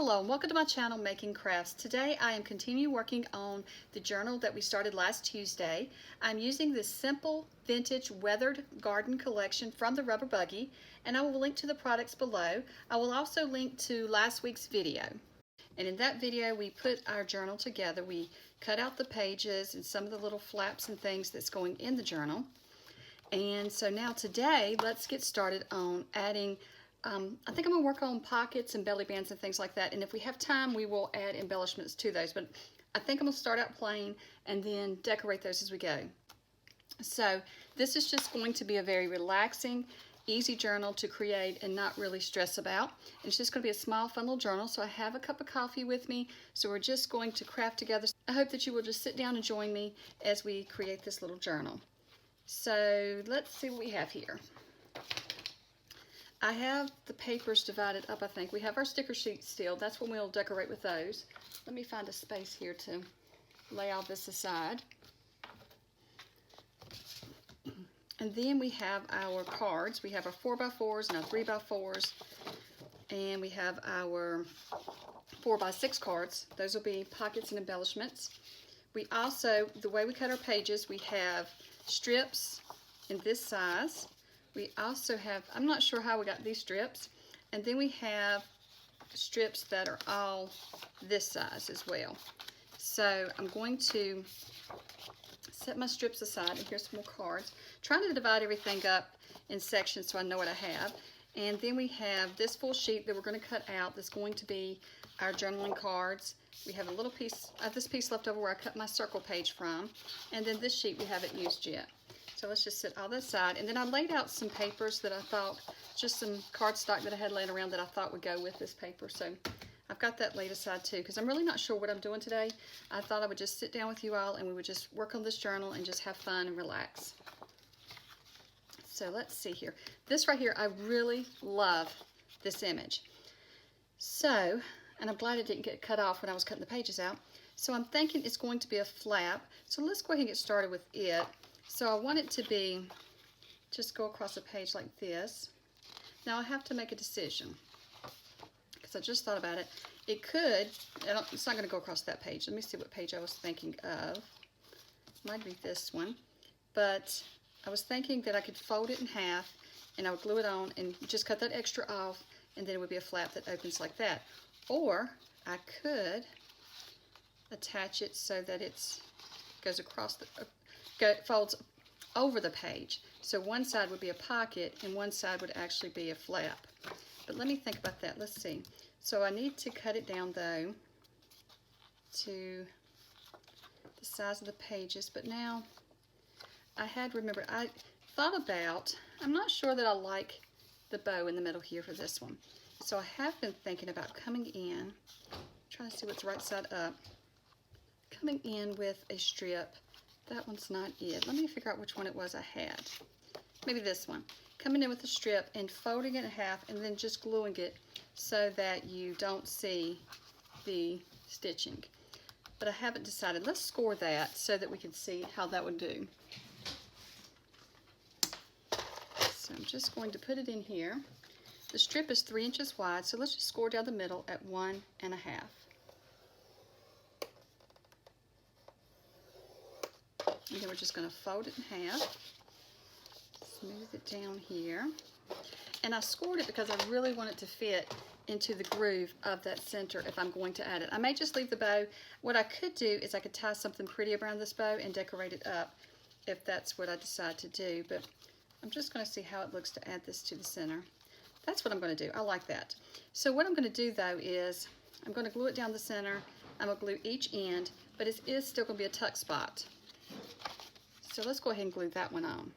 Hello and welcome to my channel, Making Crafts. Today I am continuing working on the journal that we started last Tuesday. I'm using this simple vintage weathered garden collection from the Rubber Buggy, and I will link to the products below. I will also link to last week's video. And in that video we put our journal together. We cut out the pages and some of the little flaps and things that's going in the journal. And so now today let's get started on adding I think I'm going to work on pockets and belly bands and things like that, and if we have time we will add embellishments to those, but I think I'm going to start out plain and then decorate those as we go. So this is just going to be a very relaxing, easy journal to create and not really stress about. It's just going to be a small, fun little journal. So I have a cup of coffee with me, so we're just going to craft together. I hope that you will just sit down and join me as we create this little journal. So let's see what we have here. I have the papers divided up, I think. We have our sticker sheets still. That's when we'll decorate with those. Let me find a space here to lay all this aside. And then we have our cards. We have our 4x4s and our 3x4s. And we have our 4x6 cards. Those will be pockets and embellishments. We also, the way we cut our pages, we have strips in this size. We also have, I'm not sure how we got these strips, and then we have strips that are all this size as well. So I'm going to set my strips aside, and here's some more cards. Trying to divide everything up in sections so I know what I have. And then we have this full sheet that we're going to cut out that's going to be our journaling cards. We have a little piece, this piece left over where I cut my circle page from, and then this sheet we haven't used yet. So let's just set all that aside. And then I laid out some papers that I thought, just some cardstock that I had laying around that I thought would go with this paper. So I've got that laid aside too, because I'm really not sure what I'm doing today. I thought I would just sit down with you all and we would just work on this journal and just have fun and relax. So let's see here. This right here, I really love this image. So, and I'm glad it didn't get cut off when I was cutting the pages out. So I'm thinking it's going to be a flap. So let's go ahead and get started with it. So I want it to be, just go across a page like this. Now I have to make a decision, because I just thought about it. It could, it's not going to go across that page. Let me see what page I was thinking of. Might be this one. But I was thinking that I could fold it in half, and I would glue it on and just cut that extra off, and then it would be a flap that opens like that. Or I could attach it so that it goes across the, folds over the page. So one side would be a pocket and one side would actually be a flap. But let me think about that. Let's see. So I need to cut it down though to the size of the pages. But now I thought about, I'm not sure that I like the bow in the middle here for this one. So I have been thinking about coming in, trying to see what's right side up, coming in with a strip. That one's not it. Let me figure out which one it was I had. Maybe this one. Coming in with a strip and folding it in half and then just gluing it so that you don't see the stitching. But I haven't decided. Let's score that so that we can see how that would do. So I'm just going to put it in here. The strip is 3 inches wide, so let's just score down the middle at 1 1/2. And then we're just going to fold it in half, smooth it down here. And I scored it because I really want it to fit into the groove of that center if I'm going to add it. I may just leave the bow. What I could do is I could tie something pretty around this bow and decorate it up if that's what I decide to do. But I'm just going to see how it looks to add this to the center. That's what I'm going to do. I like that. So what I'm going to do though is I'm going to glue it down the center. I'm going to glue each end, but it is still going to be a tuck spot. So let's go ahead and glue that one on.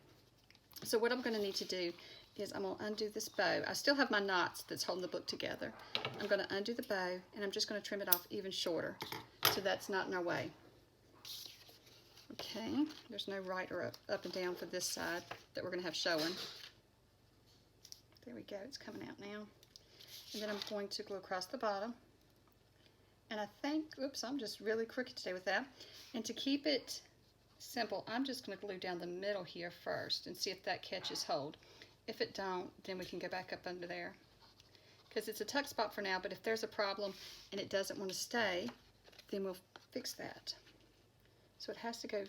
So what I'm going to need to do is I'm going to undo this bow. I still have my knots that's holding the book together. I'm going to undo the bow and I'm just going to trim it off even shorter so that's not in our way. Okay, there's no right or up and down for this side that we're going to have showing. There we go, it's coming out now. And then I'm going to glue across the bottom. And I think, oops, I'm just really crooked today with that. And to keep it simple, I'm just going to glue down the middle here first and see if that catches hold. If it don't, then we can go back up under there. because it's a tuck spot for now, but if there's a problem and it doesn't want to stay, then we'll fix that. So it has to go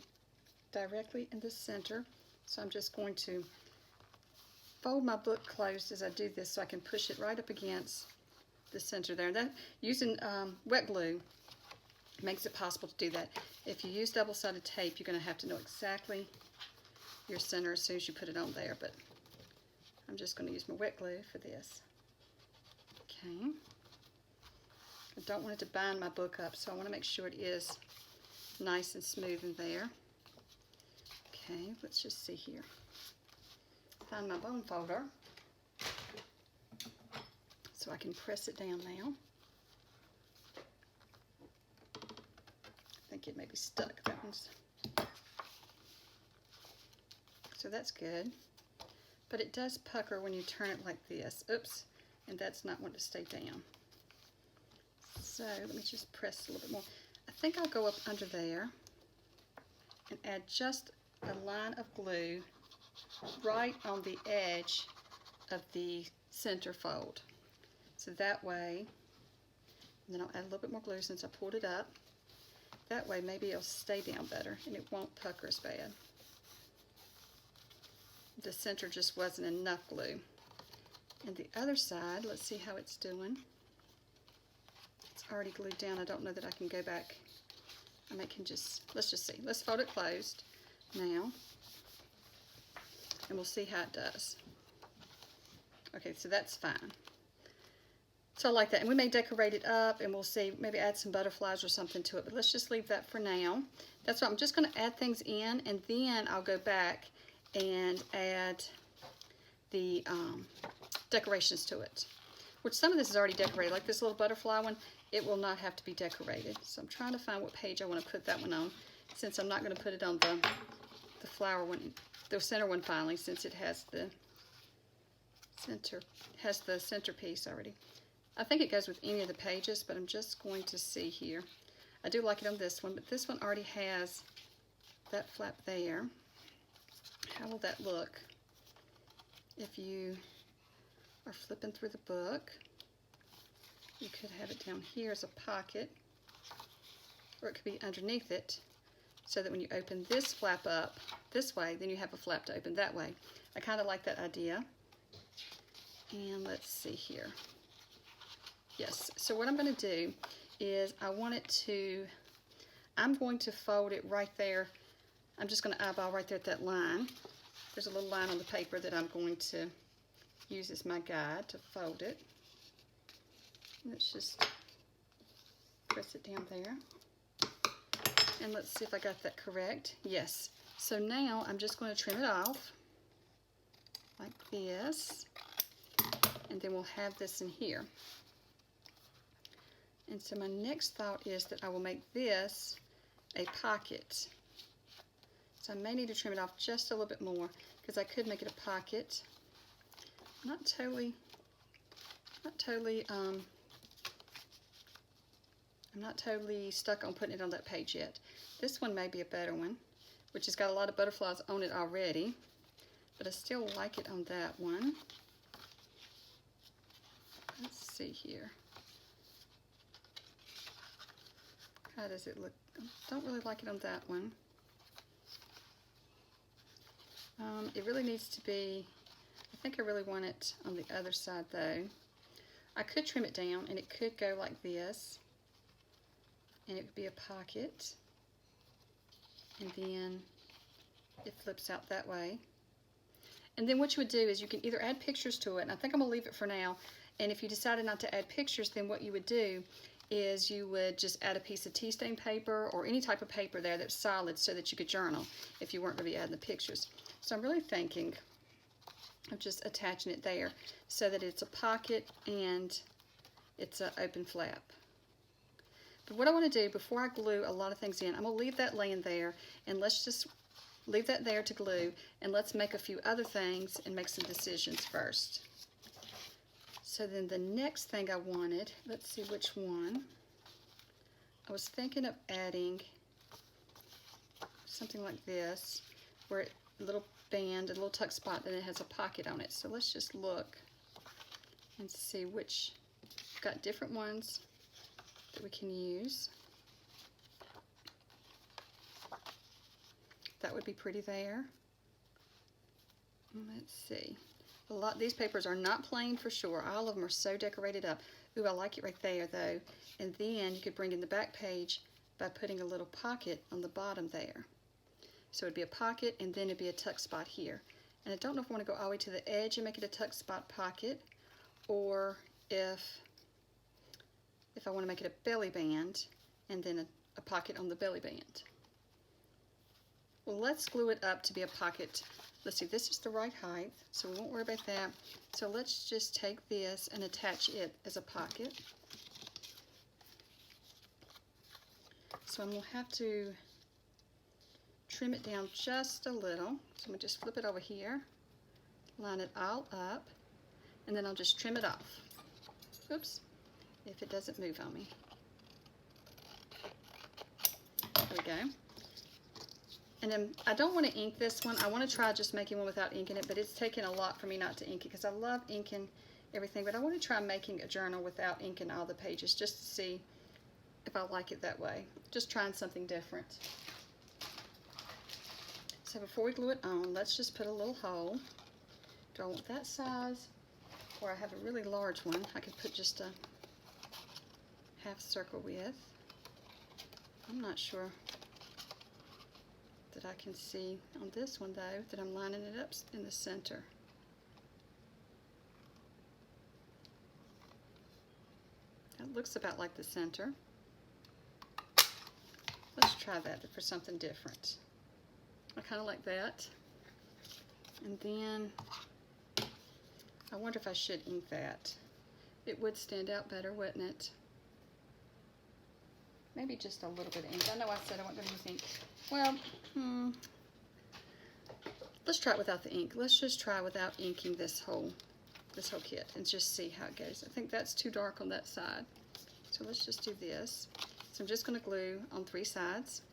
directly in the center. So I'm just going to fold my book closed as I do this so I can push it right up against the center there. That using wet glue makes it possible to do that. If you use double-sided tape, you're going to have to know exactly your center as soon as you put it on there, but I'm just going to use my wet glue for this. Okay. I don't want it to bind my book up, so I want to make sure it is nice and smooth in there. Okay, let's just see here. Find my bone folder so I can press it down now. I think it may be stuck. That one's... So that's good. But it does pucker when you turn it like this. Oops, and that's not wanting to stay down. So let me just press a little bit more. I think I'll go up under there and add just a line of glue right on the edge of the center fold. So that way, and then I'll add a little bit more glue since I pulled it up. That way maybe it'll stay down better and it won't pucker as bad. The center just wasn't enough glue. And the other side, let's see how it's doing. It's already glued down. I don't know that I can go back. I may can just, let's just see. Let's fold it closed now. And we'll see how it does. Okay, so that's fine. So I like that. And we may decorate it up and we'll see, maybe add some butterflies or something to it. But let's just leave that for now. That's what I'm just going to add things in, and then I'll go back and add the decorations to it. Which some of this is already decorated, like this little butterfly one, it will not have to be decorated. So I'm trying to find what page I want to put that one on, since I'm not going to put it on the flower one, the center one finally, since it has the centerpiece already. I think it goes with any of the pages, but I'm just going to see here. I do like it on this one, but this one already has that flap there. How will that look if you are flipping through the book? You could have it down here as a pocket, or it could be underneath it, so that when you open this flap up this way, then you have a flap to open that way. I kind of like that idea. And let's see here. Yes, so what I'm going to do is I'm going to fold it right there. I'm just going to eyeball right there at that line. There's a little line on the paper that I'm going to use as my guide to fold it. Let's just press it down there. And let's see if I got that correct. Yes. So now I'm just going to trim it off like this. And then we'll have this in here. And so my next thought is that I will make this a pocket. So I may need to trim it off just a little bit more, because I could make it a pocket. I'm not totally stuck on putting it on that page yet. This one may be a better one, which has got a lot of butterflies on it already, but I still like it on that one. Let's see here. How does it look? I don't really like it on that one. It really needs to be, I think I really want it on the other side though. I could trim it down and it could go like this, and it would be a pocket, and then it flips out that way. And then what you would do is you can either add pictures to it, and I think I'm going to leave it for now, and if you decided not to add pictures, then what you would do is you would just add a piece of tea stain paper or any type of paper there that's solid so that you could journal if you weren't going to be adding the pictures. So I'm really thinking of just attaching it there so that it's a pocket and it's an open flap. But what I want to do before I glue a lot of things in, I'm going to leave that laying there, and let's just leave that there to glue, and let's make a few other things and make some decisions first. So then the next thing I wanted, let's see which one. I was thinking of adding something like this, where a little band, a little tuck spot, and it has a pocket on it. So let's just look and see which, we've got different ones that we can use. That would be pretty there. Let's see. These papers are not plain for sure. All of them are so decorated up. Ooh, I like it right there though. And then you could bring in the back page by putting a little pocket on the bottom there. So it'd be a pocket and then it'd be a tuck spot here. And I don't know if I want to go all the way to the edge and make it a tuck spot pocket, or if I want to make it a belly band and then a pocket on the belly band. Well, let's glue it up to be a pocket. Let's see, this is the right height, so we won't worry about that. So let's just take this and attach it as a pocket. So I'm going to have to trim it down just a little. So I'm going to just flip it over here, line it all up, and then I'll just trim it off. Oops, if it doesn't move on me. There we go. And then I don't want to ink this one. I want to try just making one without inking it, but it's taken a lot for me not to ink it because I love inking everything. But I want to try making a journal without inking all the pages just to see if I like it that way. Just trying something different. So before we glue it on, let's just put a little hole. Do I want that size? Or I have a really large one I could put just a half circle with. I'm not sure that I can see on this one though, that I'm lining it up in the center. That looks about like the center. Let's try that for something different. I kind of like that. And then I wonder if I should ink that. It would stand out better, wouldn't it? Maybe just a little bit of ink. I know I said I wasn't going to use ink. Well, let's try it without the ink. Let's just try without inking this whole kit and just see how it goes. I think that's too dark on that side. So let's just do this. So I'm just going to glue on 3 sides.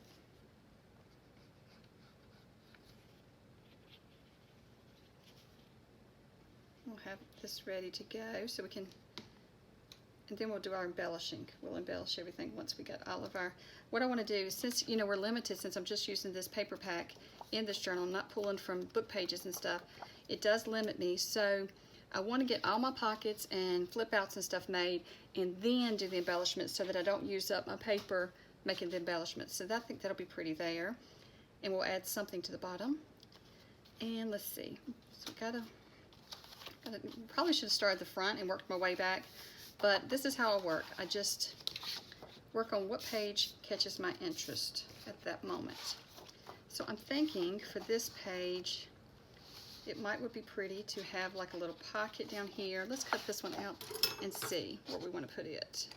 We'll have this ready to go so we can, and then we'll do our embellishing. We'll embellish everything once we get all of our, what I want to do is, since we're limited, since I'm just using this paper pack in this journal, I'm not pulling from book pages and stuff, it does limit me. So I want to get all my pockets and flip outs and stuff made and then do the embellishments so that I don't use up my paper making the embellishments. So I think that'll be pretty there. And we'll add something to the bottom. And let's see. So probably should have started the front and worked my way back. But this is how I work. I just work on what page catches my interest at that moment. So I'm thinking for this page, it would be pretty to have like a little pocket down here. Let's cut this one out and see where we want to put it.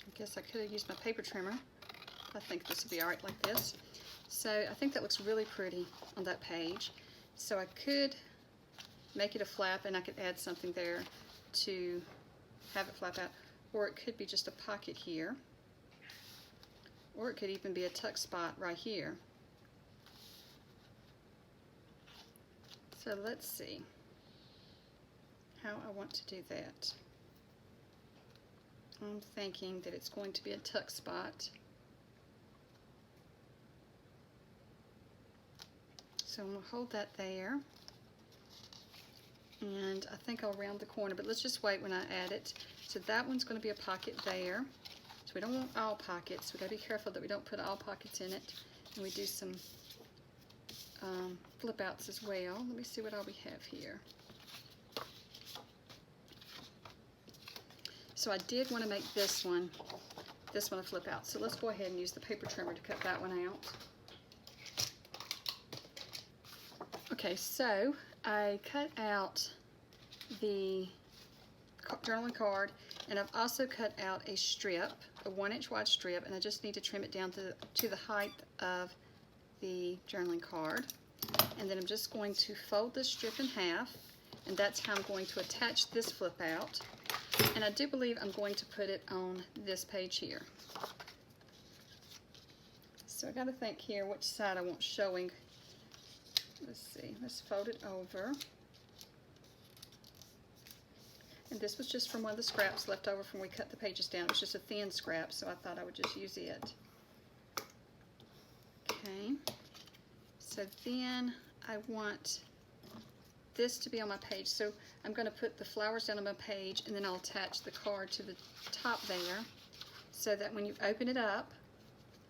I guess I could have used my paper trimmer. I think this would be alright like this. So I think that looks really pretty on that page. So I could make it a flap and I could add something there to have it flap out. Or it could be just a pocket here. Or it could even be a tuck spot right here. So let's see how I want to do that. I'm thinking that it's going to be a tuck spot. So I'm going to hold that there. And I think I'll round the corner, but let's just wait when I add it. So that one's going to be a pocket there. So we don't want all pockets. We've got to be careful that we don't put all pockets in it. And we do some flip outs as well. Let me see what all we have here. So I did want to make this one a flip out. So let's go ahead and use the paper trimmer to cut that one out. Okay, so I cut out the journaling card, and I've also cut out a strip, a 1-inch wide strip, and I just need to trim it down to the height of the journaling card. And then I'm just going to fold this strip in half, and that's how I'm going to attach this flip out. And I do believe I'm going to put it on this page here. So I got to think here which side I want showing. Let's see, let's fold it over. And this was just from one of the scraps left over from when we cut the pages down. It was just a thin scrap, so I thought I would just use it. Okay, so then I want this to be on my page. So I'm going to put the flowers down on my page, and then I'll attach the card to the top there, so that when you open it up,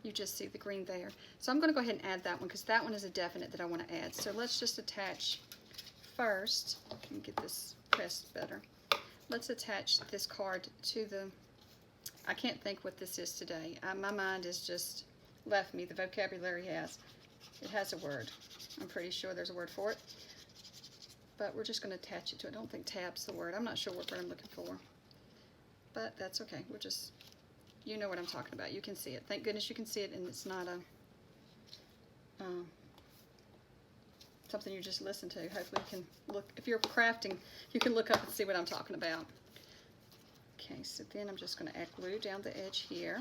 you just see the green there. So I'm going to go ahead and add that one, because that one is a definite that I want to add. So let's just attach first. Let me get this pressed better. Let's attach this card to the, I can't think what this is today. My mind has just left me. The vocabulary it has a word. I'm pretty sure there's a word for it. But we're just going to attach it to it. I don't think tab's the word. I'm not sure what word I'm looking for. But that's okay. We'll just, you know what I'm talking about. You can see it. Thank goodness you can see it, and it's not a something you just listen to. Hopefully you can look, if you're crafting, you can look up and see what I'm talking about. Okay, so then I'm just going to add glue down the edge here.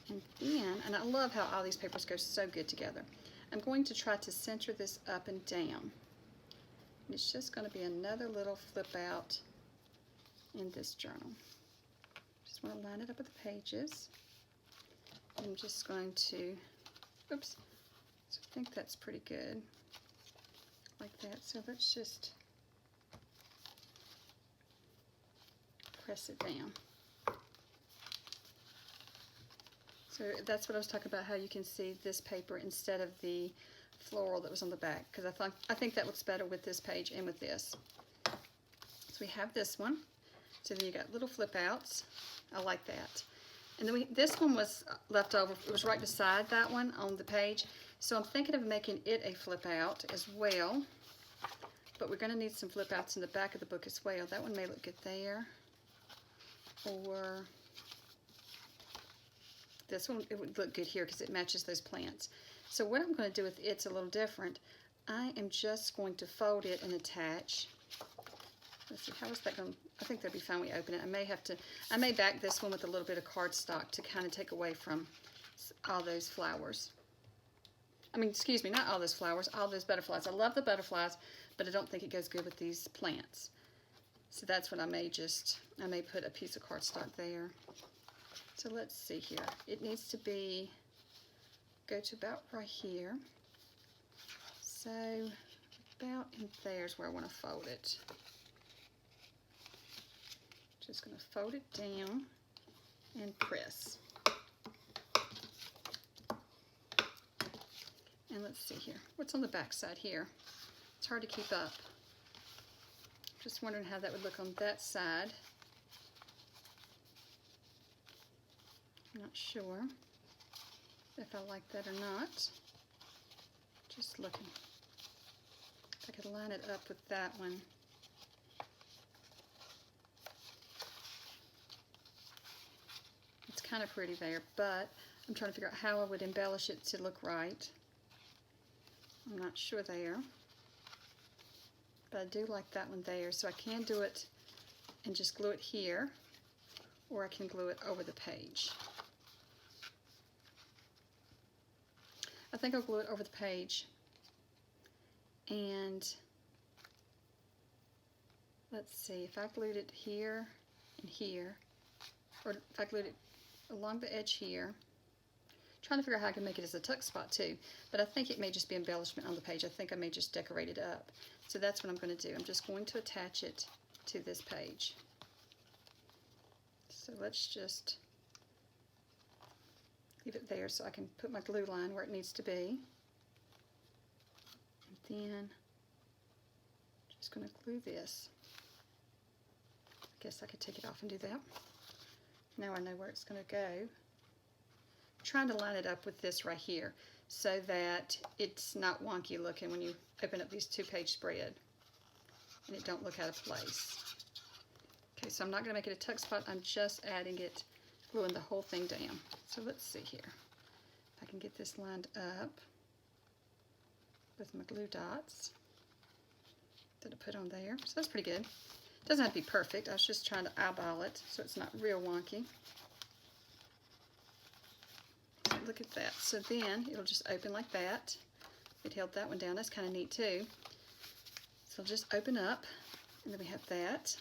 And then, and I love how all these papers go so good together, I'm going to try to center this up and down. And it's just going to be another little flip out in this journal. Just want to line it up with the pages. I'm just going to, oops, so I think that's pretty good, like that. So let's just press it down. So that's what I was talking about, how you can see this paper instead of the floral that was on the back, because I think that looks better with this page and with this. So we have this one. So then you got little flip outs. I like that. And then this one was left over. It was right beside that one on the page. So I'm thinking of making it a flip out as well. But we're going to need some flip outs in the back of the book as well. That one may look good there. Or this one, it would look good here because it matches those plants. So what I'm going to do with it's a little different. I am just going to fold it and attach. Let's see, how is that going to, I think that'd be fine when we open it. I may back this one with a little bit of cardstock to kind of take away from all those flowers. I mean, excuse me, not all those flowers, all those butterflies. I love the butterflies, but I don't think it goes good with these plants. So that's what I may put a piece of cardstock there. So let's see here. It needs to go to about right here. So about in there is where I want to fold it. Just going to fold it down and press. And let's see here. What's on the back side here? It's hard to keep up. Just wondering how that would look on that side. I'm not sure if I like that or not. Just looking. If I could line it up with that one. It's kind of pretty there, but I'm trying to figure out how I would embellish it to look right. I'm not sure there. But I do like that one there, so I can do it and just glue it here, or I can glue it over the page. I think I'll glue it over the page, and let's see, if I glued it here and here, or if I glued it along the edge here, trying to figure out how I can make it as a tuck spot too, but I think it may just be embellishment on the page. I think I may just decorate it up. So that's what I'm going to do. I'm just going to attach it to this page. So let's just leave it there so I can put my glue line where it needs to be. And then just going to glue this. I guess I could take it off and do that. Now I know where it's going to go. I'm trying to line it up with this right here so that it's not wonky looking when you open up these two-page spread and it don't look out of place. Okay, so I'm not going to make it a tuck spot. I'm just adding it, gluing the whole thing down. So let's see here. If I can get this lined up with my glue dots. that I put on there. So that's pretty good. Doesn't have to be perfect. I was just trying to eyeball it so it's not real wonky. So look at that. So then it'll just open like that. It held that one down. That's kind of neat too. So it'll just open up, and then we have that.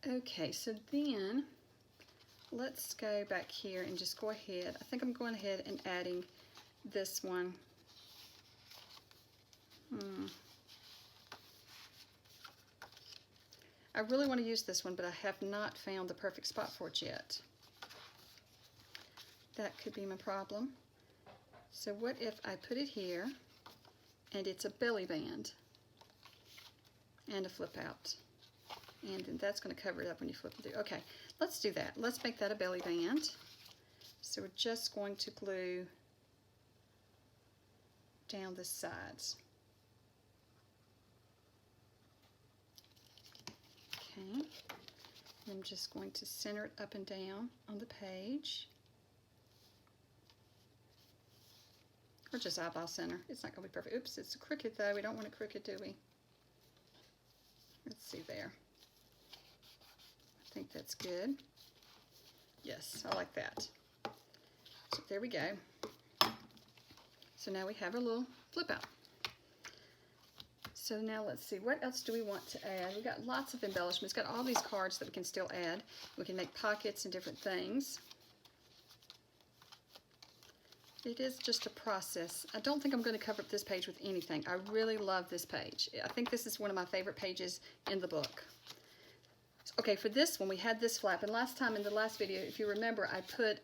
Okay, so then let's go back here and just go ahead. I think I'm going ahead and adding this one. I really want to use this one, but I have not found the perfect spot for it yet. That could be my problem. So what if I put it here, and it's a belly band and a flip out? And then that's going to cover it up when you flip it through. Okay, let's do that. Let's make that a belly band. So we're just going to glue down the sides. Okay, I'm just going to center it up and down on the page. Or just eyeball center. It's not going to be perfect. Oops, it's crooked though. We don't want it crooked, do we? Let's see there. I think that's good. Yes, I like that. So there we go. So now we have a little flip out. So now let's see, what else do we want to add? We've got lots of embellishments. Got all these cards that we can still add. We can make pockets and different things. It is just a process. I don't think I'm going to cover up this page with anything. I really love this page. I think this is one of my favorite pages in the book. Okay, for this one, we had this flap. And last time in the last video, if you remember, I put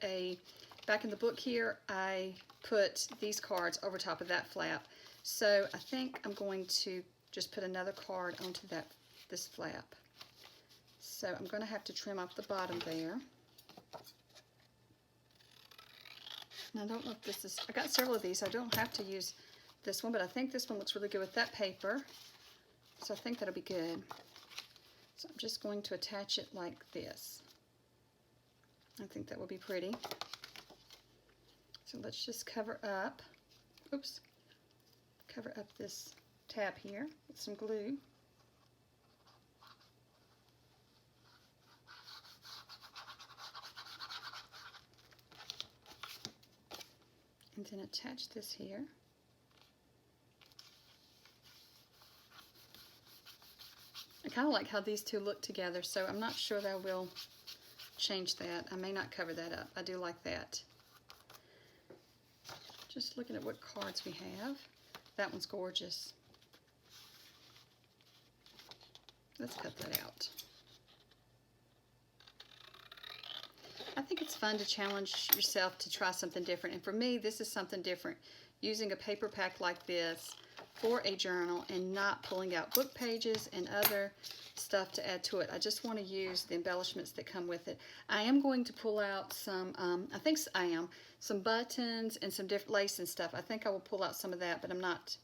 back in the book here, I put these cards over top of that flap. So I think I'm going to just put another card onto this flap. So I'm going to have to trim off the bottom there. And I don't know if this is, I got several of these. I don't have to use this one, but I think this one looks really good with that paper. So I think that'll be good. So I'm just going to attach it like this. I think that will be pretty. So let's just cover up, oops, cover up this tab here with some glue. And then attach this here. I kind of like how these two look together, so I'm not sure that I will change that. I may not cover that up. I do like that. Just looking at what cards we have. That one's gorgeous. Let's cut that out. I think it's fun to challenge yourself to try something different. And for me, this is something different. Using a paper pack like this for a journal and not pulling out book pages and other stuff to add to it. I just want to use the embellishments that come with it. I am going to pull out some, some buttons and some different lace and stuff. I think I will pull out some of that, but I'm not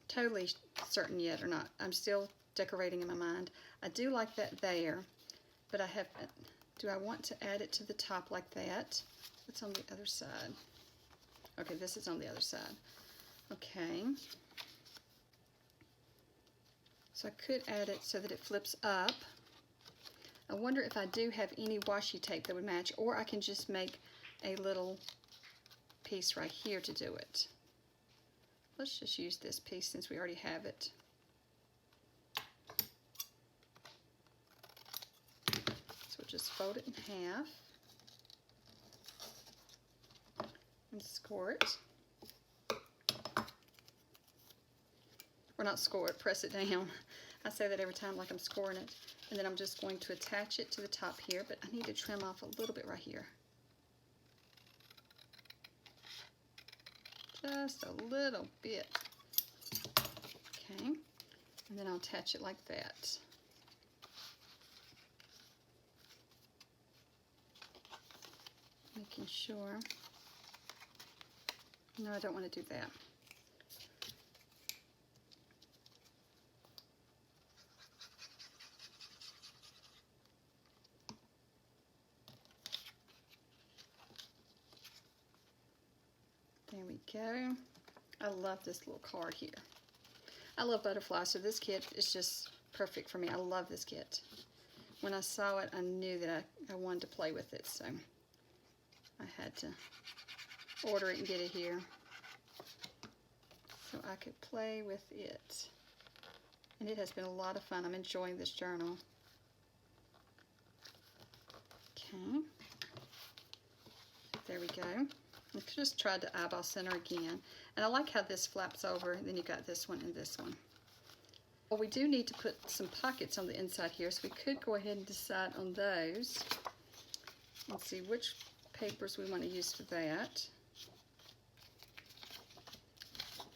totally certain yet or not. I'm still decorating in my mind. I do like that there, but do I want to add it to the top like that? What's on the other side? Okay, this is on the other side. Okay. So I could add it so that it flips up. I wonder if I do have any washi tape that would match, or I can just make a little piece right here to do it. Let's just use this piece since we already have it. So we'll just fold it in half and score it. Or not score it, press it down. I say that every time like I'm scoring it. And then I'm just going to attach it to the top here, but I need to trim off a little bit right here. Just a little bit. Okay, and then I'll attach it like that. Making sure. No, I don't want to do that. There we go. I love this little card here. I love butterflies, so this kit is just perfect for me. I love this kit. When I saw it, I knew that I wanted to play with it, so I had to order it and get it here so I could play with it. And it has been a lot of fun. I'm enjoying this journal. Okay. There we go. I just tried to eyeball center again. And I like how this flaps over, and then you got this one and this one. Well, we do need to put some pockets on the inside here, so we could go ahead and decide on those. Let's see which papers we want to use for that.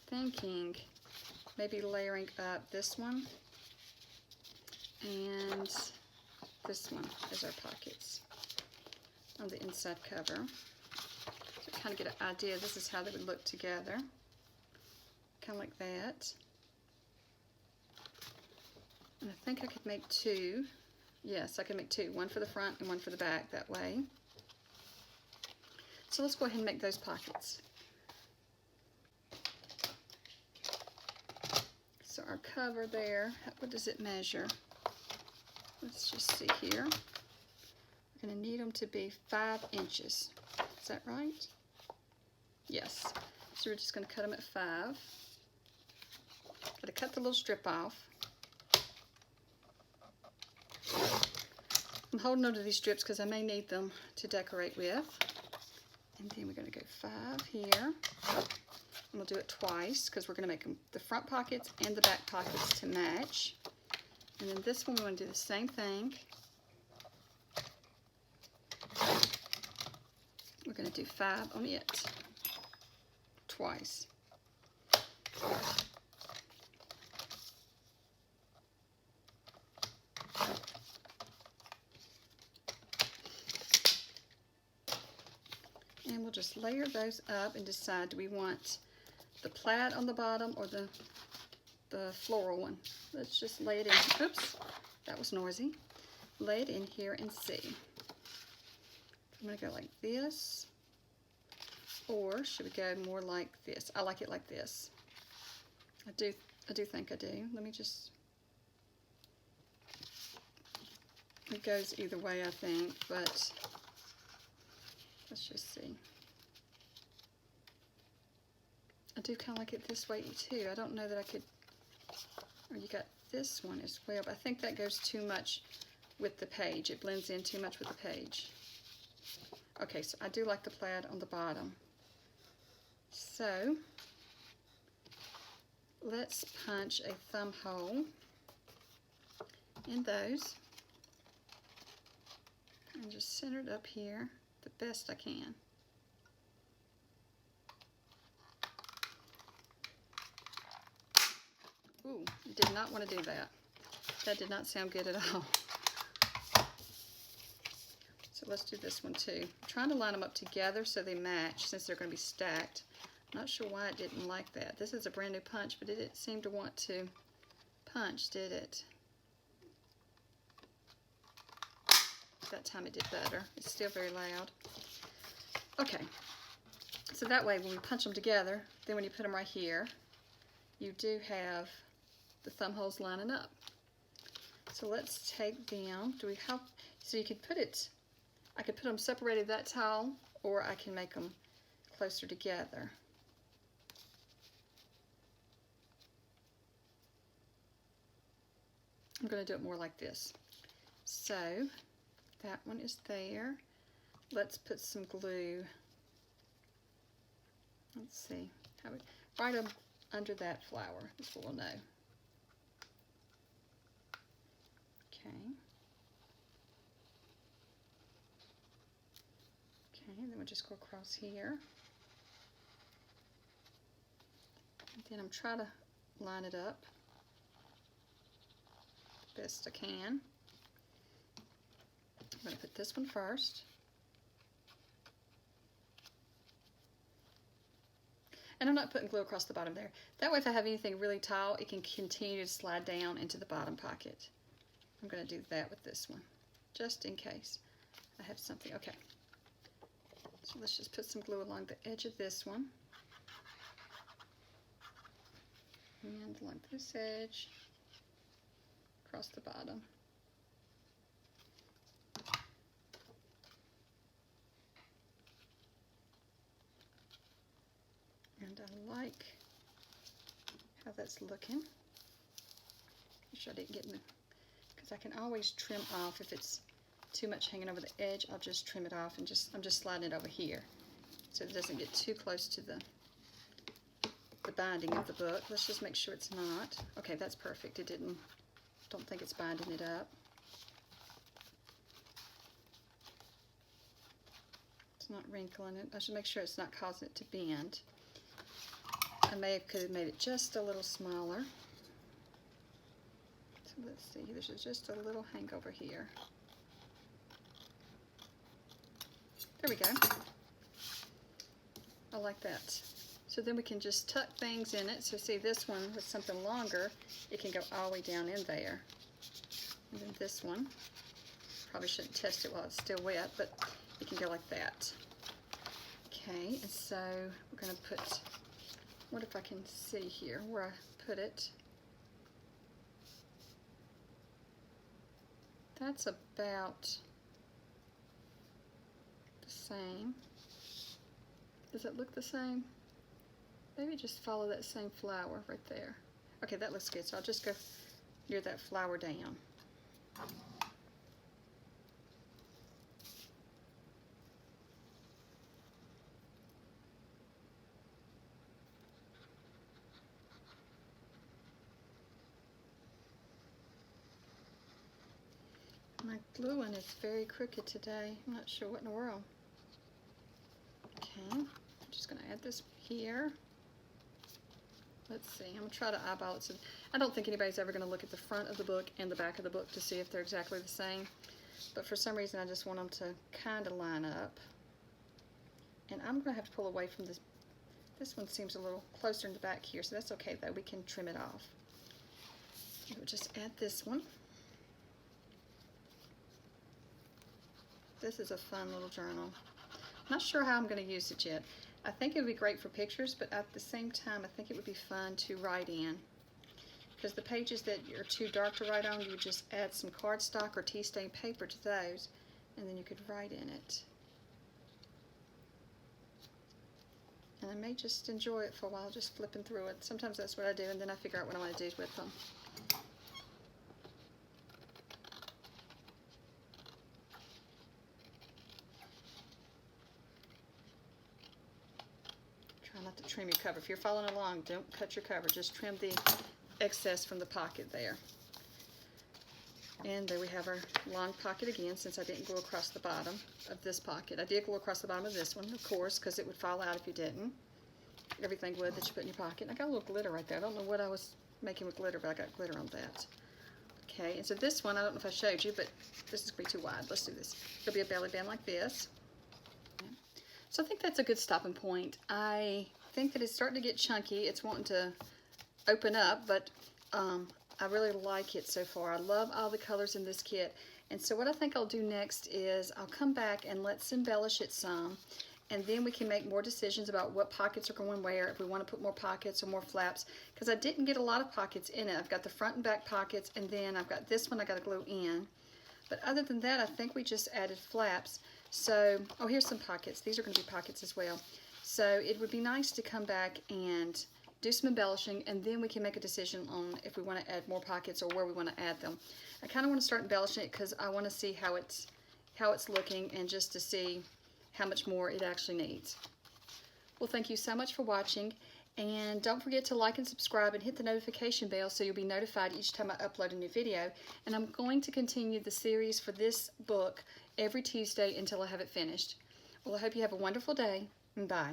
Thinking maybe layering up this one and this one as our pockets on the inside cover. So kind of get an idea, this is how they would look together. Kind of like that. And I think I could make two. Yes, I can make two. One for the front and one for the back that way. So let's go ahead and make those pockets. So our cover there, what does it measure? Let's just see here. We're going to need them to be 5 inches. Is that right? Yes. So we're just going to cut them at 5. Got to cut the little strip off. I'm holding on to these strips because I may need them to decorate with. And then we're going to go 5 here. And we'll do it twice because we're going to make them the front pockets and the back pockets to match. And then this one we want to do the same thing. We're going to do 5 on it twice. And we'll just layer those up and decide, do we want the plaid on the bottom or the floral one? Let's just lay it in. Oops, that was noisy. Lay it in here and see. I'm going to go like this, or should we go more like this? I like it like this. I do think I do. Let me just. It goes either way, I think, but let's just see. I do kind of like it this way too. I don't know that I could. Or you got this one as well, but I think that goes too much with the page. It blends in too much with the page. Okay, so I do like the plaid on the bottom. So let's punch a thumb hole in those and just center it up here the best I can. Ooh, did not want to do that. That did not sound good at all. So let's do this one too. I'm trying to line them up together so they match since they're going to be stacked. I'm not sure why it didn't like that. This is a brand new punch, but it didn't seem to want to punch, did it? That time it did better. It's still very loud. Okay, so that way when we punch them together, then when you put them right here, you do have the thumb holes lining up. So let's take them. Do we have? So you could put it. I could put them separated that tall, or I can make them closer together. I'm going to do it more like this. So that one is there. Let's put some glue. Let's see. Right up under that flower. That's what we'll know. Okay. Okay, then we'll just go across here. And then I'm trying to line it up best I can. I'm going to put this one first. And I'm not putting glue across the bottom there. That way if I have anything really tall, it can continue to slide down into the bottom pocket. I'm going to do that with this one, just in case I have something. Okay. So let's just put some glue along the edge of this one. And along this edge, across the bottom. And I like how that's looking. Make sure I didn't get in the, because I can always trim off if it's too much hanging over the edge. I'll just trim it off and I'm just sliding it over here so it doesn't get too close to the binding of the book. Let's just make sure it's not. Okay, that's perfect. It didn't, don't think it's binding it up. It's not wrinkling it. I should make sure it's not causing it to bend. I could have made it just a little smaller. So let's see, there's just a little hangover here. There we go. I like that. So then we can just tuck things in it. So see, this one with something longer, it can go all the way down in there. And then this one, probably shouldn't test it while it's still wet, but it can go like that. Okay, and so we're going to put, what if I can see here where I put it? That's about the same. Does it look the same? Maybe just follow that same flower right there. Okay, that looks good. So I'll just go near that flower down. My gluing is very crooked today. I'm not sure what in the world. Okay, I'm just going to add this here. Let's see, I'm going to try to eyeball it. So I don't think anybody's ever going to look at the front of the book and the back of the book to see if they're exactly the same. But for some reason I just want them to kind of line up. And I'm going to have to pull away from this. This one seems a little closer in the back here, so that's okay though. We can trim it off. We'll just add this one. This is a fun little journal. Not sure how I'm going to use it yet. I think it would be great for pictures, but at the same time, I think it would be fun to write in. Because the pages that are too dark to write on, you would just add some cardstock or tea stain paper to those, and then you could write in it. And I may just enjoy it for a while, just flipping through it. Sometimes that's what I do, and then I figure out what I want to do with them. Not to trim your cover. If you're following along, don't cut your cover. Just trim the excess from the pocket there. And there we have our long pocket again, since I didn't glue across the bottom of this pocket. I did glue across the bottom of this one, of course, because it would fall out if you didn't. Everything would that you put in your pocket. And I got a little glitter right there. I don't know what I was making with glitter, but I got glitter on that. Okay, and so this one, I don't know if I showed you, but this is going to be too wide. Let's do this. It'll be a belly band like this. So I think that's a good stopping point. I think that it's starting to get chunky. It's wanting to open up, but I really like it so far. I love all the colors in this kit. And so what I think I'll do next is I'll come back and let's embellish it some. And then we can make more decisions about what pockets are going where, if we want to put more pockets or more flaps. Because I didn't get a lot of pockets in it. I've got the front and back pockets, and then I've got this one I got to glue in. But other than that, I think we just added flaps. So, oh, here's some pockets. These are going to be pockets as well. So it would be nice to come back and do some embellishing, and then we can make a decision on if we want to add more pockets or where we want to add them. I kind of want to start embellishing it because I want to see how it's looking, and just to see how much more it actually needs. Well, thank you so much for watching, and don't forget to like and subscribe and hit the notification bell so you'll be notified each time I upload a new video. And I'm going to continue the series for this book every Tuesday until I have it finished. Well, I hope you have a wonderful day, and bye.